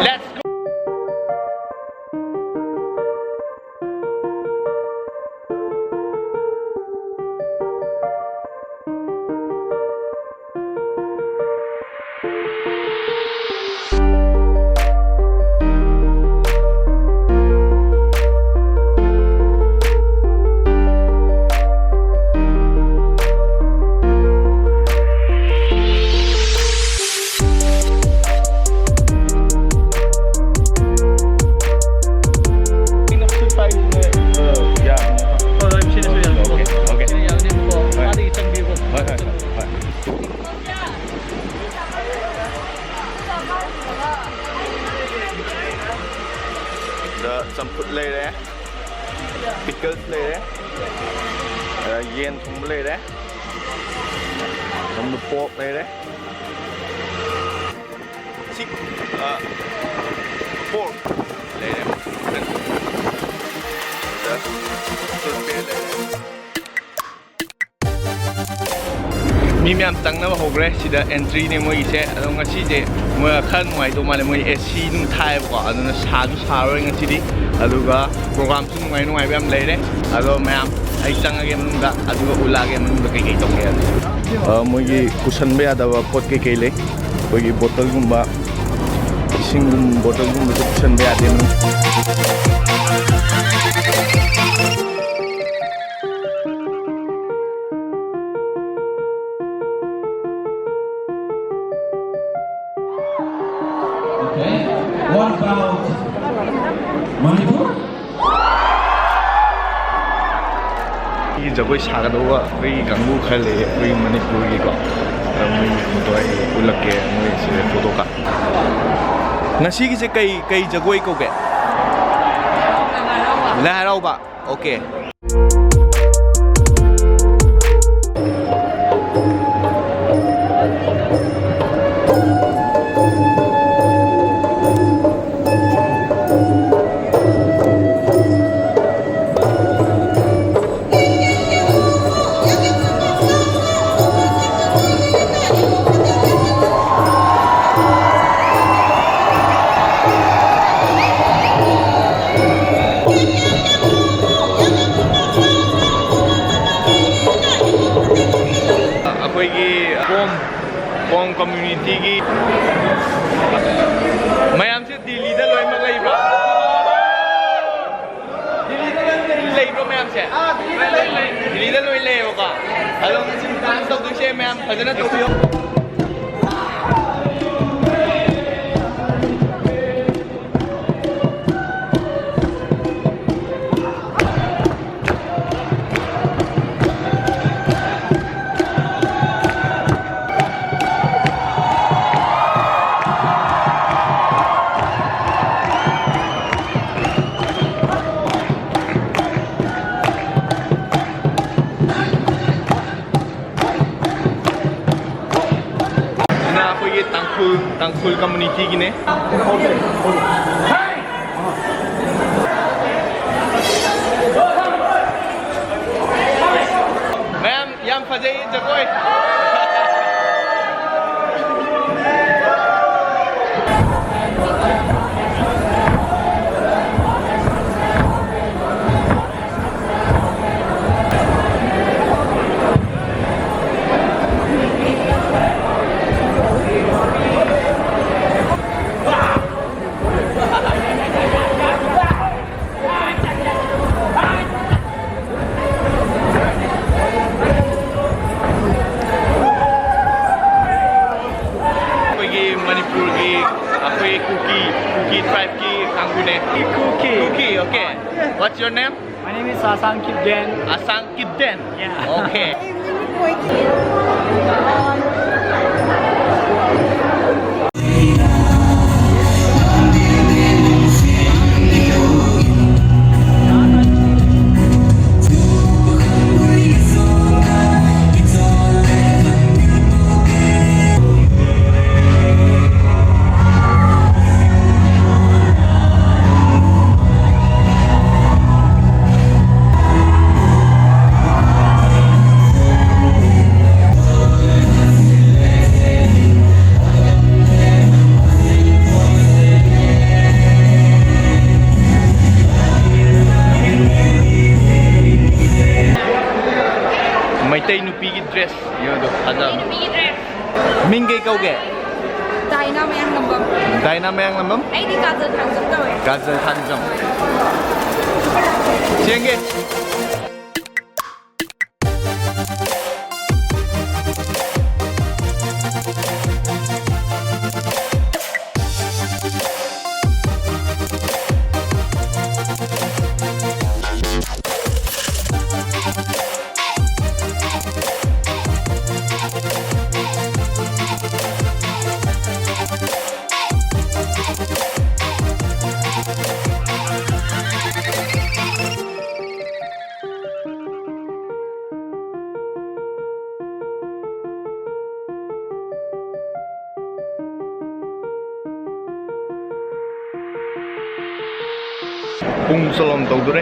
Let's go. Some food later, pickles later, yen thum later, some pork later, pork later,มีแม่ตั้งนะว่าหกเลยสิเด entry เนี่ยมวยอีเซ่แล้วงั้นสิเจมวยขั้นมวยตัวมาเลยมวย AC นุ่งไทยกว่าอันนั้นชาดูชาเลยงั้นสิดิแล้วก็โปรแกรมทุ่งมวยนุ่งไอ้แบบเลยเลยแล้วแม่ไอ้จังเกมนุ่งก็แล้วก็อุลาเกมนุ่งก็เกี่ยวกับมวยกุศลเบียดว่าพอดเกี่ยวเลยมวยบอทเทิลกุมบ้าซิงกุมบอทเทิลกุมกุศลเบียดเองWhat about Manipur? ที่จะไปฉากดูว่าไปกังวูใครเลยไปมณีปุรีก็มีตัวไอ้อุลเกะมีเสียโฟโต้กันงั้นสิ่งที่ใครจะไปก็แกแล้วเราบ้าโอเคPom community की मैं हमसे दिल्ली तक लोग मग live Delhi तक live मैं हमसे दिल्ली तक लोग लाइव होगा हेलो डांस तो कुछ है मैं हम भजन तो भी tangkul community gini. Ma'am, yang fajai jagoi. Cookie, okay. What's your name? My name is Asang Kidden. Asang Kidden? Yeah. Okay. Minh kay kau ke? Daina mayang lambam. Daina mayang lambam? Ay di kazel tanjam daw eh. Gazel Tanjam. Sige. Pung salom tawdure.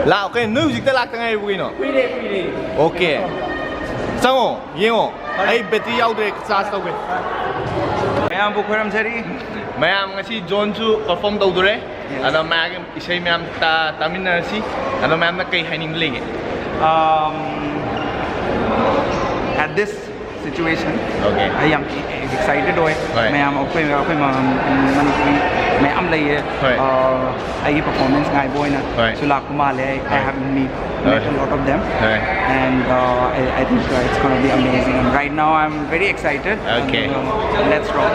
La okay, nu music ta lak ta ngai bu no. Pide. Okay. Sango, yengo. Ai battery yaw de charge tau ge. Mayam bu khairam sari. Mayam ngasi John chu perform tau dore. Ada mayam isai mayam ta taminna si. Ada mayam na kai haining lege. At this situation, Okay. I am excited hoy. Right. Mayam akhoi manipuri mayam lay Right. ai performance ngai boy na. Right. So lakuma le I have met Right. a lot of them. Right. And I think it's going to be amazing. And right now I'm very excited. Okay. And, let's rock.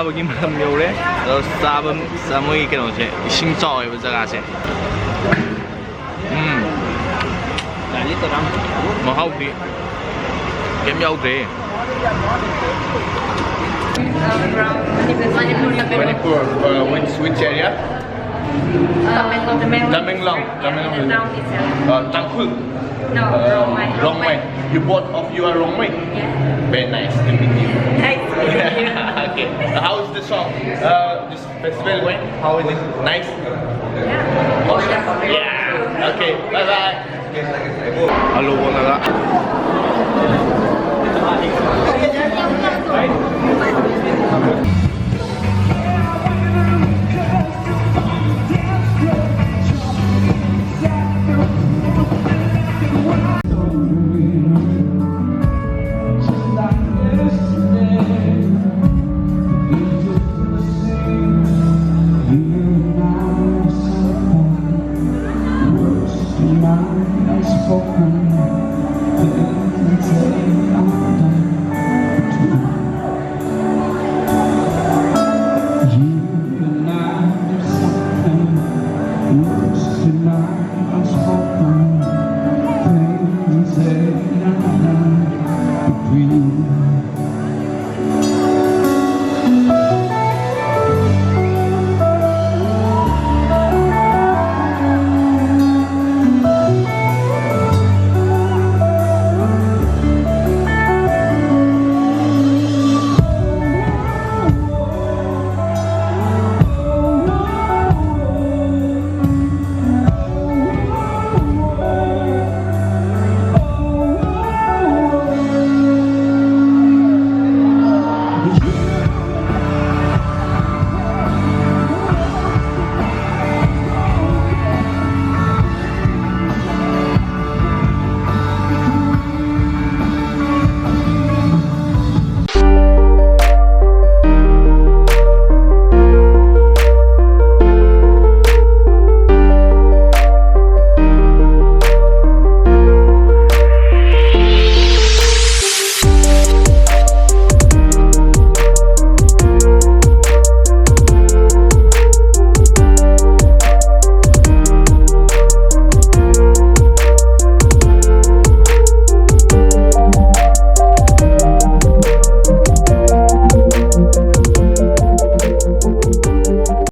ꯆꯥꯕꯒꯤ ꯃꯇꯝ ꯌꯧꯔꯦ ꯑꯗꯣ ꯃꯣꯏꯒꯤ ꯀꯩꯅꯣꯁꯦ ꯏꯁꯤꯡ ꯆꯥꯎꯋꯦꯕ ꯖꯒꯥꯁꯦ ꯃꯍꯥꯎꯗꯤ ꯀꯩꯝ ꯌꯥꯎꯗ꯭ꯔꯦ Manipur, which area? Tamenglong. Tangkhul. No, Rongmei. You both of you are Rongmei? Yeah. Very nice to meet you. Nice to meet you. Okay. How is the song? This festival going? How is it? Nice? Yeah. Awesome. Yeah. Okay. Bye bye. Alobo naga. Spoken